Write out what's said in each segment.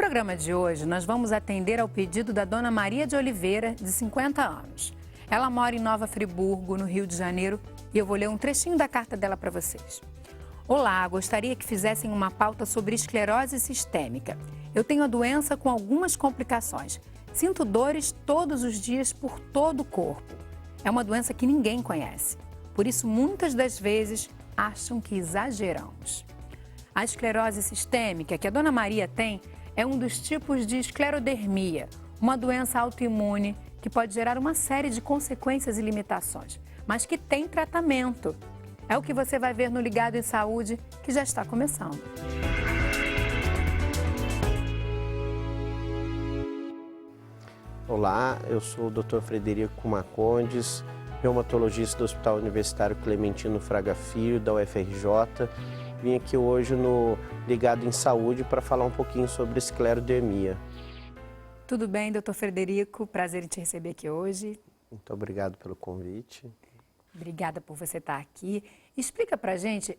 programa de hoje, nós vamos atender ao pedido da dona Maria de Oliveira, de 50 anos. Ela mora em Nova Friburgo, no Rio de Janeiro, e eu vou ler um trechinho da carta dela para vocês. Olá, gostaria que fizessem uma pauta sobre esclerose sistêmica. Eu tenho a doença com algumas complicações. Sinto dores todos os dias por todo o corpo. É uma doença que ninguém conhece. Por isso, muitas das vezes, acham que exageramos. A esclerose sistêmica que a dona Maria tem é um dos tipos de esclerodermia, uma doença autoimune que pode gerar uma série de consequências e limitações, mas que tem tratamento. É o que você vai ver no Ligado em Saúde, que já está começando. Olá, eu sou o Dr. Frederico Marcondes, reumatologista do Hospital Universitário Clementino Fraga Filho, da UFRJ. Vim aqui hoje no Ligado em Saúde para falar um pouquinho sobre esclerodermia. Tudo bem, doutor Frederico? Prazer em te receber aqui hoje. Muito obrigado pelo convite. Obrigada por você estar aqui. Explica pra gente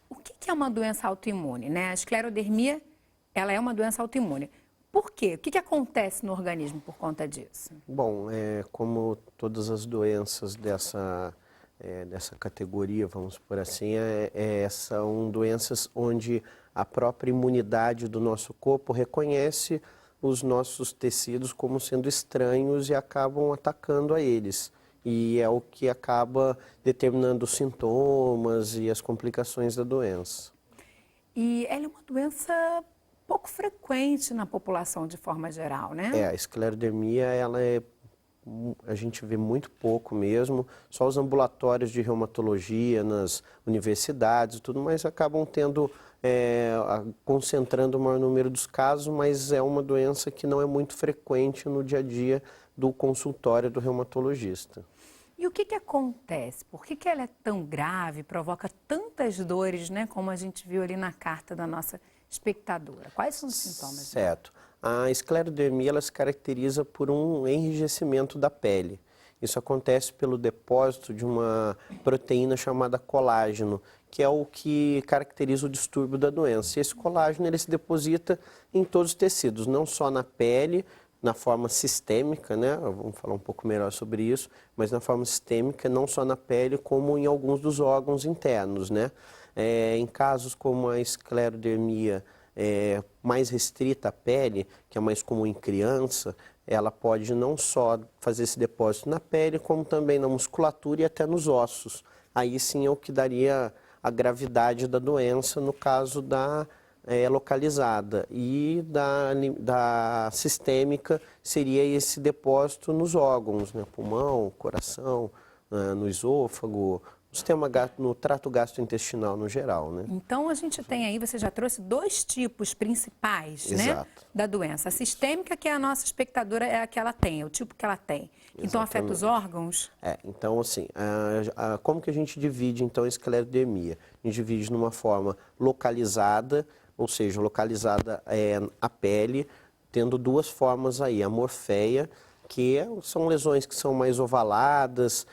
o que é uma doença autoimune, né? A esclerodermia, ela é uma doença autoimune. Por quê? O que acontece no organismo por conta disso? Bom, como todas as doenças dessa categoria, vamos por assim, são doenças onde a própria imunidade do nosso corpo reconhece os nossos tecidos como sendo estranhos e acabam atacando a eles. E é o que acaba determinando os sintomas e as complicações da doença. E ela é uma doença pouco frequente na população de forma geral, né? A esclerodermia, a gente vê muito pouco mesmo, só os ambulatórios de reumatologia nas universidades e tudo, mas acabam concentrando o maior número dos casos, mas é uma doença que não é muito frequente no dia a dia do consultório do reumatologista. E o que acontece? Por que ela é tão grave, provoca tantas dores, né, como a gente viu ali na carta da nossa espectadora? Quais são os sintomas? Certo. A esclerodermia ela se caracteriza por um enrijecimento da pele. Isso acontece pelo depósito de uma proteína chamada colágeno, que é o que caracteriza o distúrbio da doença. E esse colágeno ele se deposita em todos os tecidos, não só na pele, na forma sistêmica, né? Vamos falar um pouco melhor sobre isso, mas na forma sistêmica, não só na pele, como em alguns dos órgãos internos, né? Em casos como a esclerodermia mais restrita à pele, que é mais comum em criança, ela pode não só fazer esse depósito na pele, como também na musculatura e até nos ossos. Aí sim é o que daria a gravidade da doença no caso da localizada. E da sistêmica seria esse depósito nos órgãos, né? Pulmão, coração, no esôfago, no trato gastrointestinal no geral, né? Então, a gente tem aí, você já trouxe dois tipos principais, Exato, né, da doença. A sistêmica, que é a nossa espectadora, é a que ela tem, é o tipo que ela tem. Então, afeta os órgãos? Então, assim, como que a gente divide, então, a esclerodermia? A gente divide numa forma localizada, ou seja, localizada a pele, tendo duas formas aí, a morféia, que são lesões que são mais ovaladas,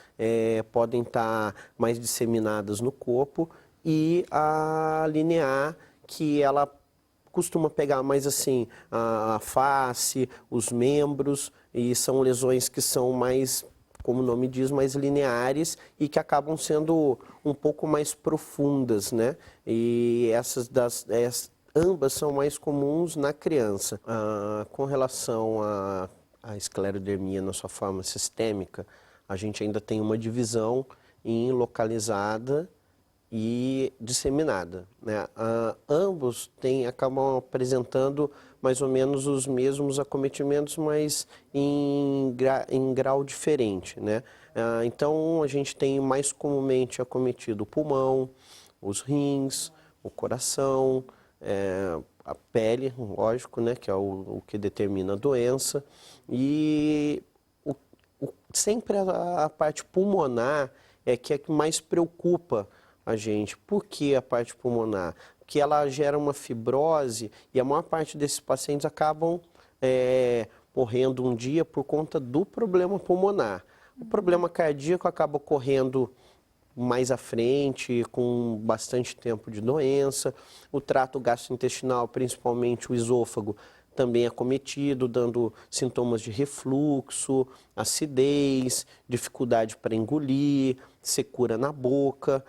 podem estar mais disseminadas no corpo, e a linear, que ela costuma pegar mais assim a face, os membros, e são lesões que são mais, como o nome diz, mais lineares e que acabam sendo um pouco mais profundas, né? E ambas são mais comuns na criança. Com relação a esclerodermia na sua forma sistêmica, a gente ainda tem uma divisão em localizada e disseminada, né? Ambos acabam apresentando mais ou menos os mesmos acometimentos, mas em grau diferente, né? Então, a gente tem mais comumente acometido o pulmão, os rins, o coração, a pele, lógico, né, que é o que determina a doença, e sempre a parte pulmonar é que mais preocupa a gente. Por que a parte pulmonar? Porque ela gera uma fibrose e a maior parte desses pacientes acabam morrendo um dia por conta do problema pulmonar. O problema cardíaco acaba ocorrendo mais à frente, com bastante tempo de doença. O trato gastrointestinal, principalmente o esôfago, também acometido, dando sintomas de refluxo, acidez, dificuldade para engolir, secura na boca.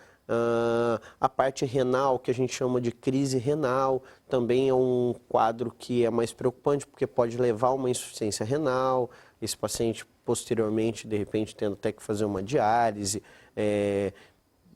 A parte renal, que a gente chama de crise renal, também é um quadro que é mais preocupante, porque pode levar a uma insuficiência renal, esse paciente posteriormente, de repente, tendo até que fazer uma diálise.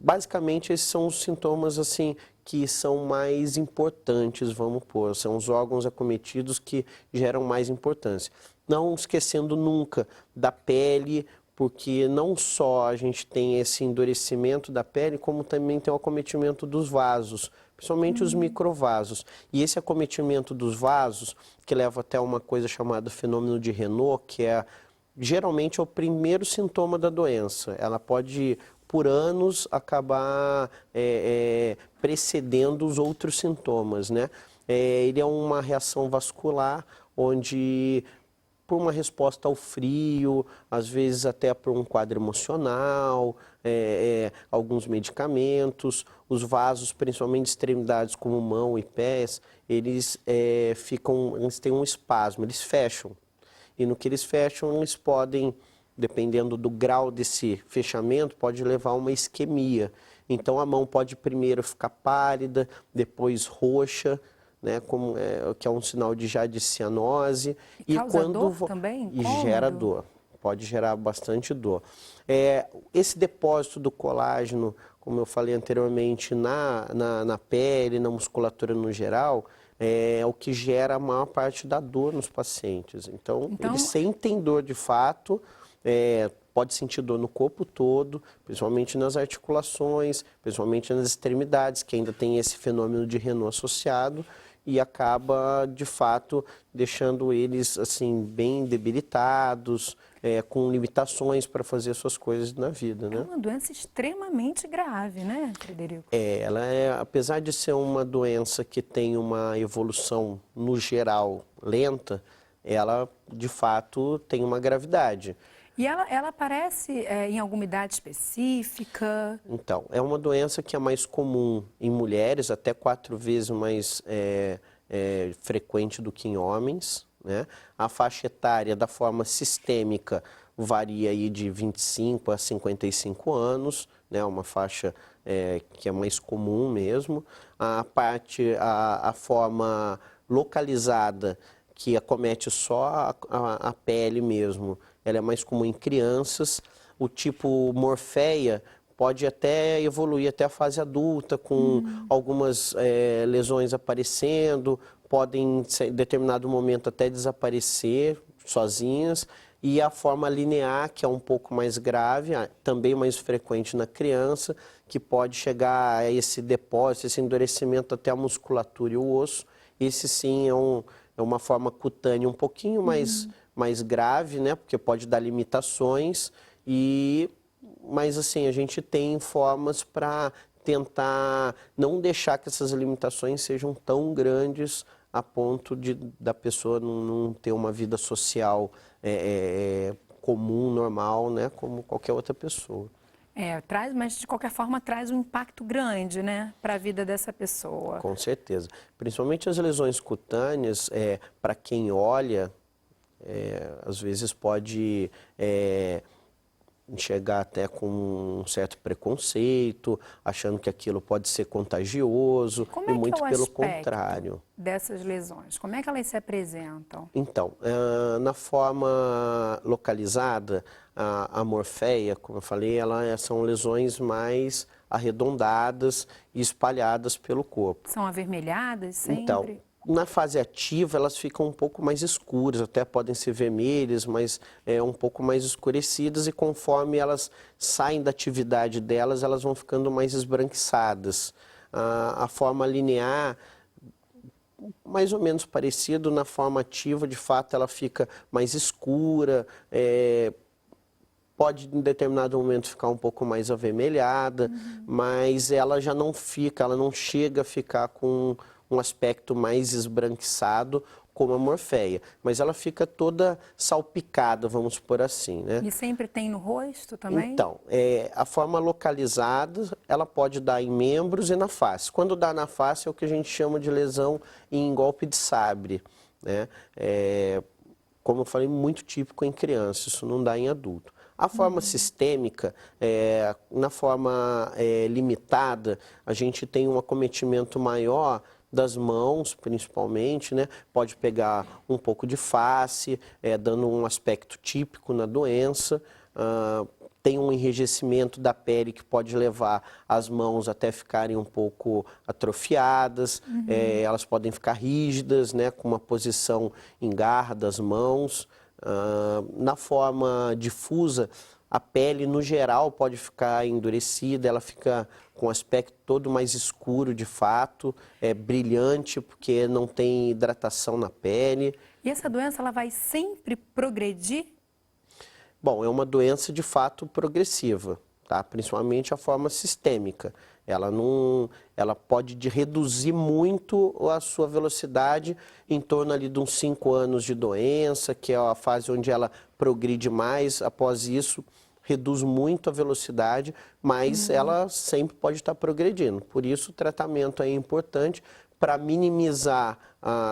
Basicamente, esses são os sintomas assim que são mais importantes, vamos pôr, são os órgãos acometidos que geram mais importância. Não esquecendo nunca da pele, porque não só a gente tem esse endurecimento da pele, como também tem o acometimento dos vasos, principalmente os microvasos. E esse acometimento dos vasos, que leva até uma coisa chamada fenômeno de Raynaud, que geralmente é o primeiro sintoma da doença. Ela pode, por anos, acabar precedendo os outros sintomas, né? Ele é uma reação vascular, onde por uma resposta ao frio, às vezes até por um quadro emocional, alguns medicamentos, os vasos, principalmente extremidades como mão e pés, eles têm um espasmo, eles fecham. E no que eles fecham, eles podem, dependendo do grau desse fechamento, pode levar a uma isquemia. Então a mão pode primeiro ficar pálida, depois roxa, né, que é um sinal de cianose. E causa dor também? E gera dor, pode gerar bastante dor. Esse depósito do colágeno, como eu falei anteriormente, na pele, na musculatura no geral, é o que gera a maior parte da dor nos pacientes. Então eles sentem dor de fato, pode sentir dor no corpo todo, principalmente nas articulações, principalmente nas extremidades, que ainda tem esse fenômeno de Raynaud associado, e acaba, de fato, deixando eles assim bem debilitados, com limitações para fazer suas coisas na vida, né? É uma doença extremamente grave, né, Frederico? Ela apesar de ser uma doença que tem uma evolução, no geral, lenta, ela, de fato, tem uma gravidade. E ela aparece em alguma idade específica? Então, é uma doença que é mais comum em mulheres, até 4 vezes mais frequente do que em homens, né? A faixa etária da forma sistêmica varia aí de 25 a 55 anos, né? Uma faixa que é mais comum mesmo. A forma localizada, que acomete só a pele mesmo, ela é mais comum em crianças. O tipo morféia pode até evoluir até a fase adulta, com algumas lesões aparecendo, podem, em determinado momento, até desaparecer sozinhas. E a forma linear, que é um pouco mais grave, também mais frequente na criança, que pode chegar a esse depósito, esse endurecimento até a musculatura e o osso. Esse sim é uma forma cutânea um pouquinho mais grave, né? Porque pode dar limitações, mas assim, a gente tem formas para tentar não deixar que essas limitações sejam tão grandes a ponto da pessoa não ter uma vida social comum, normal, né? Como qualquer outra pessoa. Mas de qualquer forma traz um impacto grande, né, para a vida dessa pessoa. Com certeza. Principalmente as lesões cutâneas, para quem olha, às vezes pode enxergar até com um certo preconceito, achando que aquilo pode ser contagioso, Como e muito que é o pelo aspecto contrário. Dessas lesões? Como é que elas se apresentam? Então, na forma localizada, a morféia, como eu falei, são lesões mais arredondadas e espalhadas pelo corpo. São avermelhadas sempre? Então, na fase ativa, elas ficam um pouco mais escuras, até podem ser vermelhas, mas um pouco mais escurecidas, e conforme elas saem da atividade delas, elas vão ficando mais esbranquiçadas. A forma linear, mais ou menos parecido. Na forma ativa, de fato, ela fica mais escura, pode em determinado momento ficar um pouco mais avermelhada, mas ela já não fica, ela não chega a ficar com um aspecto mais esbranquiçado como a morféia, mas ela fica toda salpicada, vamos por assim, né? E sempre tem no rosto também? Então, a forma localizada, ela pode dar em membros e na face. Quando dá na face é o que a gente chama de lesão em golpe de sabre, né? Como eu falei, muito típico em criança, isso não dá em adulto. A forma sistêmica, na forma limitada, a gente tem um acometimento maior das mãos, principalmente, né? Pode pegar um pouco de face, dando um aspecto típico na doença. Tem um enrijecimento da pele que pode levar as mãos até ficarem um pouco atrofiadas, elas podem ficar rígidas, né, com uma posição em garra das mãos. Na forma difusa, a pele no geral pode ficar endurecida, ela fica com um aspecto todo mais escuro de fato, brilhante porque não tem hidratação na pele. E essa doença ela vai sempre progredir? Bom, é uma doença de fato progressiva, tá? Principalmente a forma sistêmica. Ela pode reduzir muito a sua velocidade em torno ali de uns 5 anos de doença, que é a fase onde ela progride mais. Após isso, reduz muito a velocidade, mas ela sempre pode estar progredindo. Por isso, o tratamento é importante para minimizar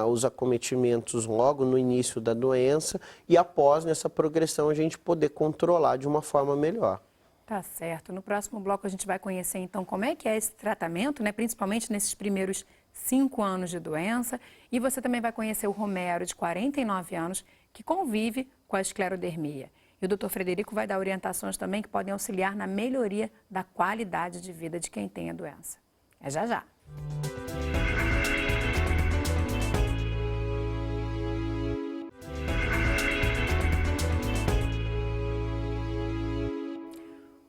os acometimentos logo no início da doença e após, nessa progressão, a gente poder controlar de uma forma melhor. Tá certo. No próximo bloco a gente vai conhecer então como é que é esse tratamento, né? Principalmente nesses primeiros 5 anos de doença. E você também vai conhecer o Romero, de 49 anos, que convive com a esclerodermia. E o Dr. Frederico vai dar orientações também que podem auxiliar na melhoria da qualidade de vida de quem tem a doença. É já já.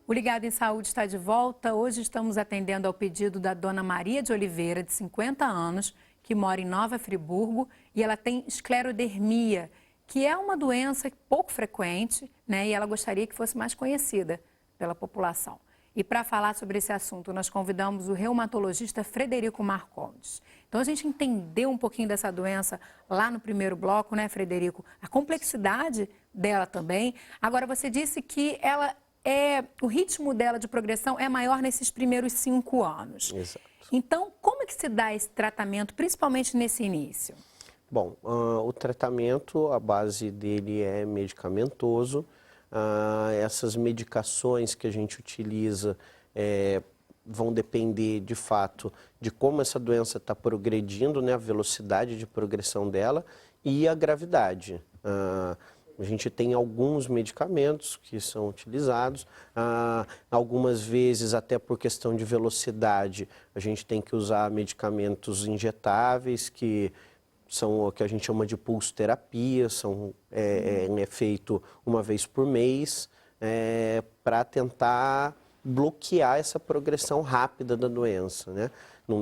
O Ligado em Saúde está de volta. Hoje estamos atendendo ao pedido da dona Maria de Oliveira, de 50 anos, que mora em Nova Friburgo e ela tem esclerodermia, que é uma doença pouco frequente, né? E ela gostaria que fosse mais conhecida pela população. E para falar sobre esse assunto, nós convidamos o reumatologista Frederico Marcondes. Então, a gente entendeu um pouquinho dessa doença lá no primeiro bloco, né, Frederico? A complexidade dela também. Agora, você disse que o ritmo dela de progressão é maior nesses primeiros 5 anos. Exato. Então, como é que se dá esse tratamento, principalmente nesse início? Bom, o tratamento, a base dele é medicamentoso. Essas medicações que a gente utiliza vão depender, de fato, de como essa doença está progredindo, né, a velocidade de progressão dela e a gravidade. A gente tem alguns medicamentos que são utilizados, algumas vezes até por questão de velocidade, a gente tem que usar medicamentos injetáveis que são o que a gente chama de pulsoterapia, é feito uma vez por mês para tentar bloquear essa progressão rápida da doença, né? Não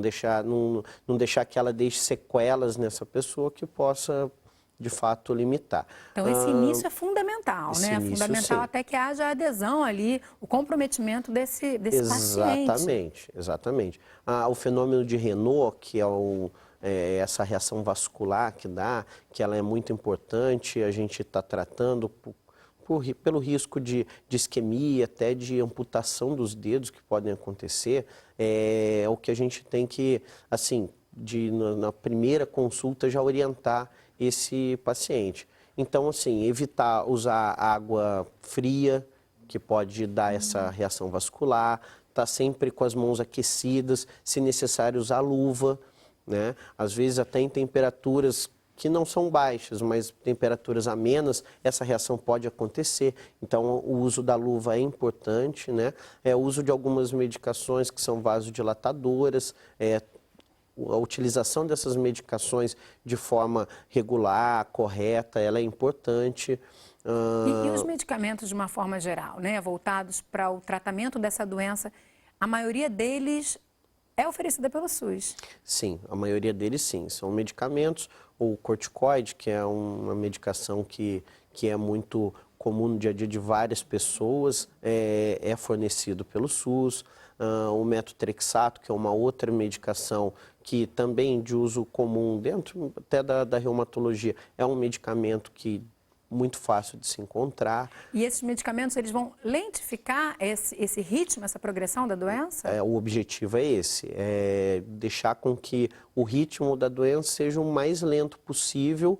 deixar que ela deixe sequelas nessa pessoa que possa de fato limitar. Então, esse início é fundamental, né? É fundamental sim. Até que haja adesão ali, o comprometimento desse paciente. Exatamente. O fenômeno de Raynaud, que é essa reação vascular que ela é muito importante, a gente está tratando pelo risco de isquemia, até de amputação dos dedos que podem acontecer, é o que a gente tem que, assim, na primeira consulta já orientar esse paciente. Então, assim, evitar usar água fria, que pode dar essa reação vascular, estar sempre com as mãos aquecidas, se necessário usar luva, né? Às vezes até em temperaturas que não são baixas, mas temperaturas amenas, essa reação pode acontecer. Então, o uso da luva é importante, né? O uso de algumas medicações que são vasodilatadoras, a utilização dessas medicações de forma regular, correta, ela é importante. E os medicamentos de uma forma geral, né, voltados para o tratamento dessa doença, a maioria deles é oferecida pelo SUS? Sim, a maioria deles sim. São medicamentos, o corticoide, que é uma medicação que é muito comum no dia a dia de várias pessoas, é fornecido pelo SUS. O metotrexato, que é uma outra medicação que também de uso comum dentro até da reumatologia, é um medicamento que muito fácil de se encontrar. E esses medicamentos, eles vão lentificar esse ritmo, essa progressão da doença? O objetivo é esse, é deixar com que o ritmo da doença seja o mais lento possível.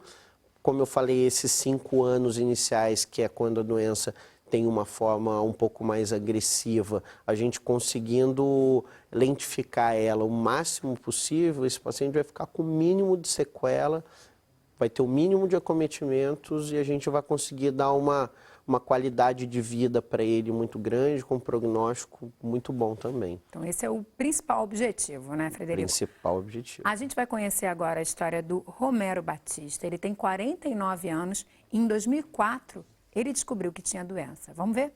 Como eu falei, esses 5 anos iniciais, que é quando a doença tem uma forma um pouco mais agressiva, a gente conseguindo lentificar ela o máximo possível, esse paciente vai ficar com o mínimo de sequela, vai ter o mínimo de acometimentos e a gente vai conseguir dar uma qualidade de vida para ele muito grande, com um prognóstico muito bom também. Então, esse é o principal objetivo, né, Frederico? Principal objetivo. A gente vai conhecer agora a história do Romero Batista. Ele tem 49 anos e em 2004 ele descobriu que tinha doença. Vamos ver?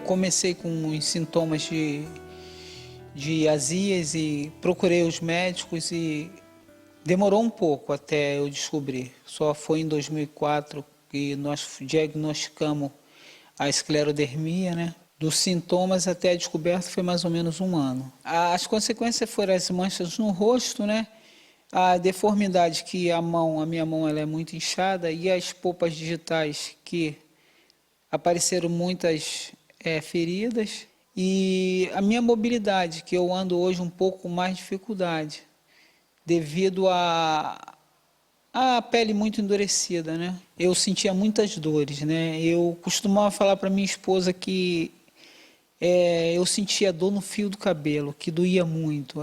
Comecei com os sintomas de azias e procurei os médicos e demorou um pouco até eu descobrir. Só foi em 2004 que nós diagnosticamos a esclerodermia, né? Dos sintomas até a descoberta foi mais ou menos 1 ano. As consequências foram as manchas no rosto, né? A deformidade que a minha mão ela é muito inchada e as polpas digitais que apareceram muitas feridas e a minha mobilidade, que eu ando hoje um pouco com mais dificuldade, devido à pele muito endurecida, né? Eu sentia muitas dores, né? Eu costumava falar para minha esposa que eu sentia dor no fio do cabelo, que doía muito,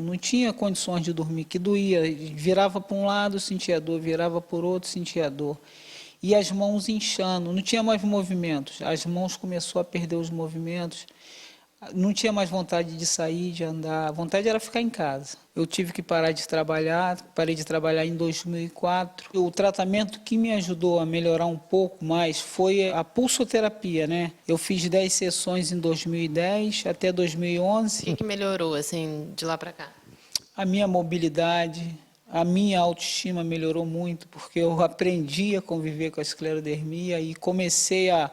não tinha condições de dormir, que doía, virava para um lado, sentia dor, virava por outro, sentia dor. E as mãos inchando, não tinha mais movimentos, as mãos começaram a perder os movimentos, não tinha mais vontade de sair, de andar, a vontade era ficar em casa. Eu tive que parar de trabalhar, parei de trabalhar em 2004. O tratamento que me ajudou a melhorar um pouco mais foi a pulsoterapia, né? Eu fiz 10 sessões em 2010 até 2011. O que melhorou, assim, de lá para cá? A minha mobilidade, a minha autoestima melhorou muito, porque eu aprendi a conviver com a esclerodermia e comecei a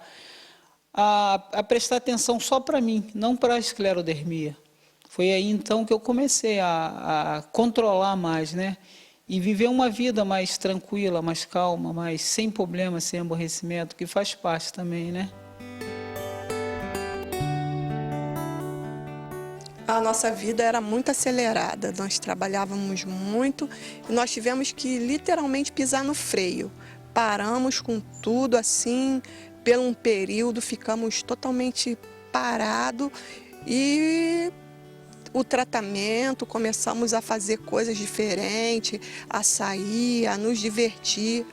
prestar atenção só para mim, não para a esclerodermia. Foi aí então que eu comecei a controlar mais, né? E viver uma vida mais tranquila, mais calma, mais sem problemas, sem aborrecimento, que faz parte também, né? A nossa vida era muito acelerada, nós trabalhávamos muito e nós tivemos que literalmente pisar no freio. Paramos com tudo assim, por um período ficamos totalmente parados e o tratamento, começamos a fazer coisas diferentes, a sair, a nos divertir,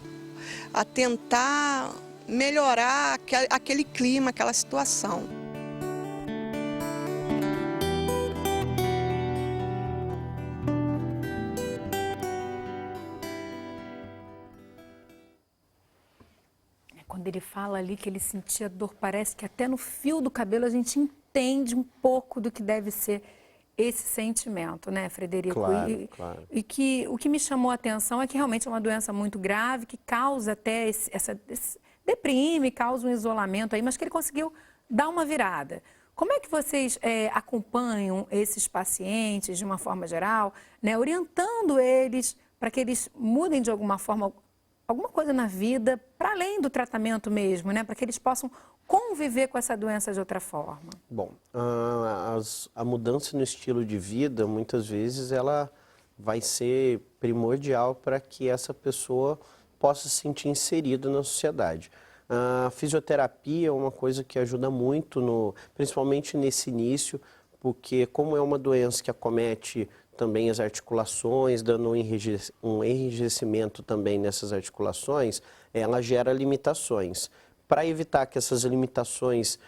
a tentar melhorar aquele clima, aquela situação. Quando ele fala ali que ele sentia dor, parece que até no fio do cabelo a gente entende um pouco do que deve ser esse sentimento, né, Frederico? Claro, claro. E que o que me chamou a atenção é que realmente é uma doença muito grave, que causa até deprime, causa um isolamento aí, mas que ele conseguiu dar uma virada. Como é que vocês acompanham esses pacientes de uma forma geral, né, orientando eles para que eles mudem de alguma forma alguma coisa na vida, para além do tratamento mesmo, né? Para que eles possam conviver com essa doença de outra forma? Bom, a mudança no estilo de vida, muitas vezes, ela vai ser primordial para que essa pessoa possa se sentir inserida na sociedade. A fisioterapia é uma coisa que ajuda muito, principalmente nesse início, porque como é uma doença que acomete também as articulações, dando um enrijecimento também nessas articulações, ela gera limitações. Para evitar que essas limitações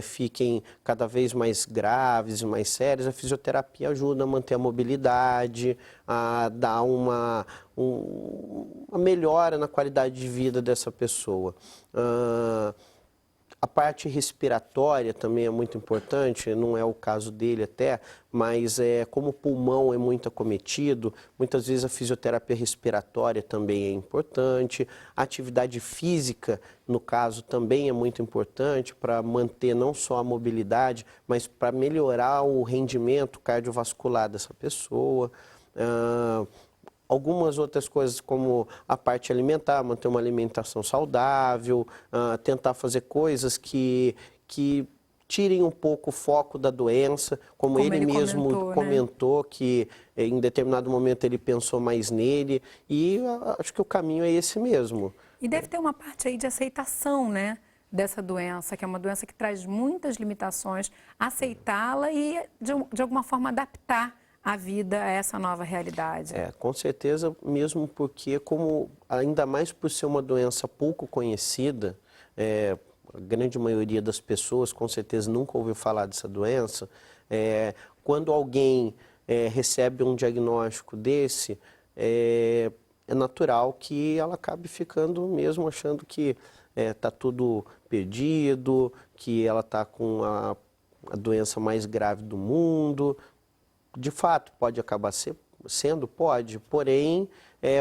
fiquem cada vez mais graves e mais sérias, a fisioterapia ajuda a manter a mobilidade, a dar uma melhora na qualidade de vida dessa pessoa. A parte respiratória também é muito importante, não é o caso dele até, mas como o pulmão é muito acometido, muitas vezes a fisioterapia respiratória também é importante. A atividade física, no caso, também é muito importante para manter não só a mobilidade, mas para melhorar o rendimento cardiovascular dessa pessoa. Algumas outras coisas como a parte alimentar, manter uma alimentação saudável, tentar fazer coisas que tirem um pouco o foco da doença, como ele mesmo comentou, né? Que em determinado momento ele pensou mais nele, e acho que o caminho é esse mesmo. E deve ter uma parte aí de aceitação, né, dessa doença, que é uma doença que traz muitas limitações, aceitá-la e de alguma forma adaptar a vida a essa nova realidade. Com certeza, mesmo porque, ainda mais por ser uma doença pouco conhecida, a grande maioria das pessoas com certeza nunca ouviu falar dessa doença. Quando alguém recebe um diagnóstico desse, é natural que ela acabe ficando mesmo achando que está tudo perdido, que ela está com a doença mais grave do mundo. De fato, pode acabar sendo, pode, porém,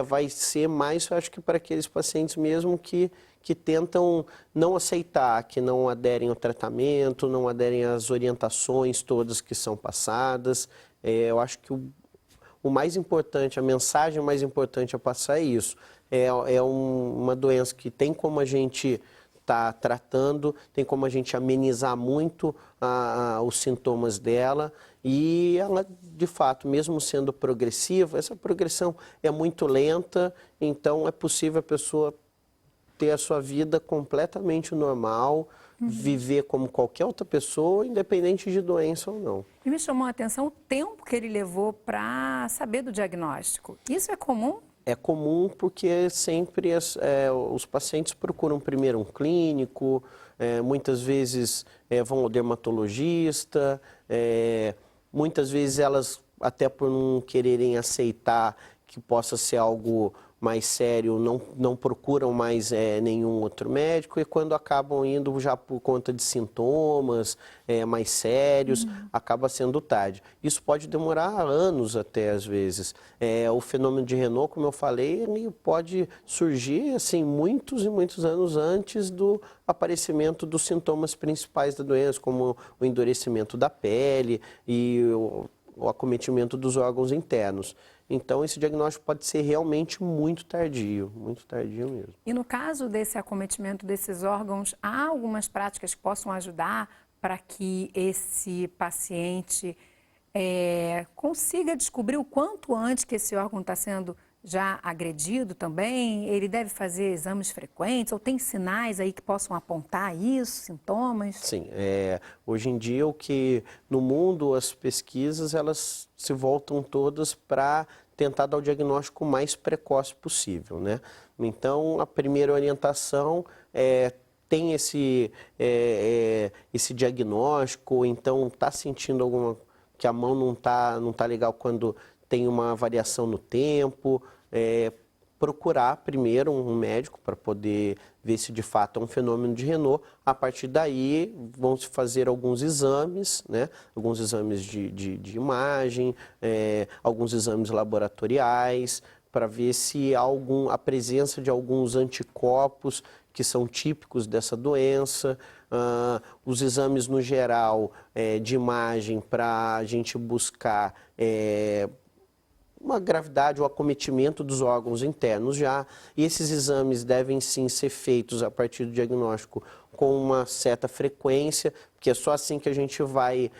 vai ser mais, eu acho que para aqueles pacientes mesmo que tentam não aceitar, que não aderem ao tratamento, não aderem às orientações todas que são passadas. Eu acho que o mais importante, a mensagem mais importante a passar é isso. Uma doença que tem como a gente está tratando, tem como a gente amenizar muito os sintomas dela, e ela, de fato, mesmo sendo progressiva, essa progressão é muito lenta, então é possível a pessoa ter a sua vida completamente normal, viver como qualquer outra pessoa, independente de doença ou não. E me chamou a atenção o tempo que ele levou para saber do diagnóstico. Isso é comum? É comum porque sempre os pacientes procuram primeiro um clínico, muitas vezes vão ao dermatologista, muitas vezes elas, até por não quererem aceitar que possa ser algo mais sério, não procuram mais nenhum outro médico, e quando acabam indo já por conta de sintomas mais sérios, acaba sendo tarde. Isso pode demorar anos até, às vezes. O fenômeno de Raynaud, como eu falei, ele pode surgir assim, muitos e muitos anos antes do aparecimento dos sintomas principais da doença, como o endurecimento da pele e o acometimento dos órgãos internos. Então, esse diagnóstico pode ser realmente muito tardio mesmo. E no caso desse acometimento desses órgãos, há algumas práticas que possam ajudar para que esse paciente consiga descobrir o quanto antes que esse órgão está sendo já agredido também? Ele deve fazer exames frequentes ou tem sinais aí que possam apontar isso, sintomas? Sim, hoje em dia no mundo as pesquisas elas se voltam todas para tentar dar o diagnóstico mais precoce possível, né? Então a primeira orientação tem esse diagnóstico, ou então está sentindo que a mão não tá legal quando tem uma variação no tempo, procurar primeiro um médico para poder ver se de fato é um fenômeno de Raynaud. A partir daí vão se fazer alguns exames, né? Alguns exames de imagem, alguns exames laboratoriais, para ver se há a presença de alguns anticorpos que são típicos dessa doença. Os exames no geral de imagem para a gente buscar uma gravidade ou acometimento dos órgãos internos já. E esses exames devem sim ser feitos a partir do diagnóstico com uma certa frequência, porque é só assim que a gente vai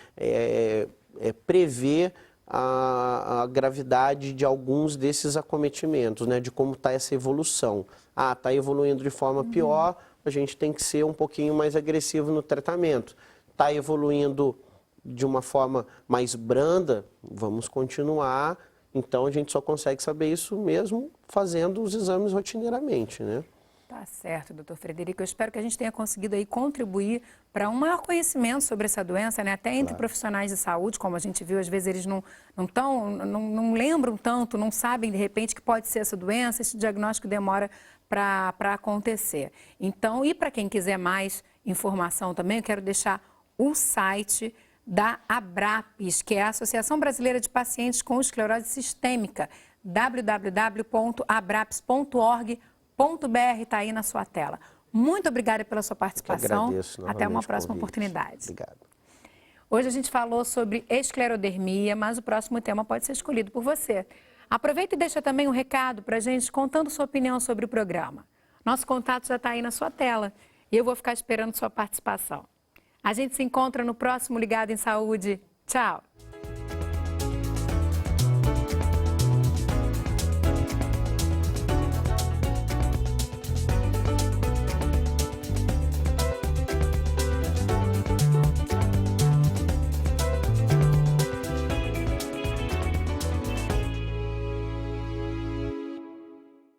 prever a gravidade de alguns desses acometimentos, né? De como está essa evolução. Está evoluindo de forma pior, a gente tem que ser um pouquinho mais agressivo no tratamento. Está evoluindo de uma forma mais branda, vamos continuar. Então, a gente só consegue saber isso mesmo fazendo os exames rotineiramente, né? Tá certo, doutor Frederico. Eu espero que a gente tenha conseguido aí contribuir para um maior conhecimento sobre essa doença, né? Até entre profissionais de saúde, como a gente viu, às vezes eles não lembram tanto, não sabem de repente que pode ser essa doença, esse diagnóstico demora para acontecer. Então, e para quem quiser mais informação também, eu quero deixar o site da ABRAPES, que é a Associação Brasileira de Pacientes com Esclerose Sistêmica, www.abrapes.org.br, está aí na sua tela. Muito obrigada pela sua participação. Agradeço, até uma próxima convite. oportunidade. Obrigado. Hoje a gente falou sobre esclerodermia, mas o próximo tema pode ser escolhido por você. Aproveita e deixa também um recado para a gente contando sua opinião sobre o programa. Nosso contato já está aí na sua tela e eu vou ficar esperando sua participação. A gente se encontra no próximo Ligado em Saúde. Tchau!